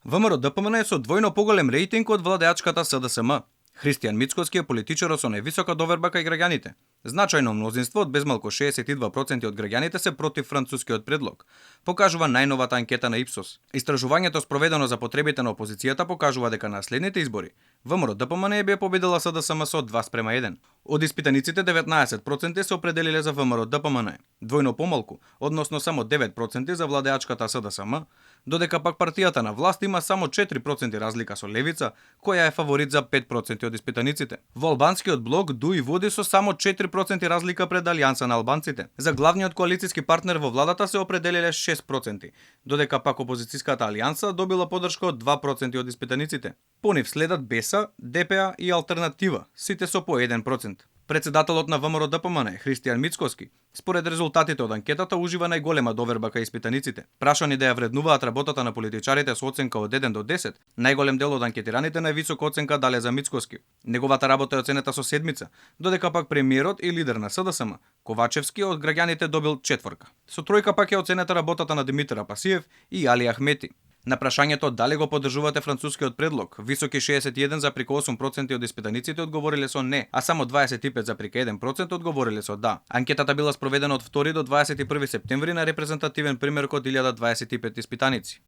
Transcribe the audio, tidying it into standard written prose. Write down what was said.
ВМРО-ДПМН е со двојно поголем рейтинг од владеачката СДСМ. Христијан Мицкоски е политичар со највисока доверба кај граѓаните. Значајно мнозинство од безмалку 62% од граѓаните се против францускиот предлог, покажува најновата анкета на Ипсос. Истражувањето спроведено за потребите на опозицијата покажува дека на следните избори ВМРО-ДПМН би победила СДСМ со 2:1. Од испитаниците 19% се определиле за ВМРО-ДПМН, двојно помалку, односно само 9% за владеачката СДСМ, додека пак партијата на власт има само 4% разлика со Левица, која е фаворит за 5% од испитаниците. Во албанскиот блок Дуи води со само 4% разлика пред Алијанса на албанците. За главниот коалициски партнер во владата се определиле 6%, додека пак опозицијската Алијанса добила подршка од 2% од испитаниците. По нив следат БЕСА, ДПА и Алтернатива, сите со по 1%. Председателот на ВМРО-ДПМН, Христијан Мицкоски, според резултатите од анкетата ужива најголема доверба кај испитаниците. Прашани да ја вреднуваат работата на политичарите со оценка од 1 до 10, најголем дел од анкетираните највисока оценка дале за Мицкоски. Неговата работа е оценета со 7, додека пак премиерот и лидер на СДСМ, Ковачевски, од граѓаните добил 4. Со 3 пак е оценета работата на Димитар Апасиев и Али Ахмети. На прашањето дали го поддржувате францускиот предлог, високи 61,8% од испитаниците одговориле со не, а само 25,1% одговориле со да. Анкетата била спроведена од 2 до 21 септември на репрезентативен примерок од 1025 испитаници.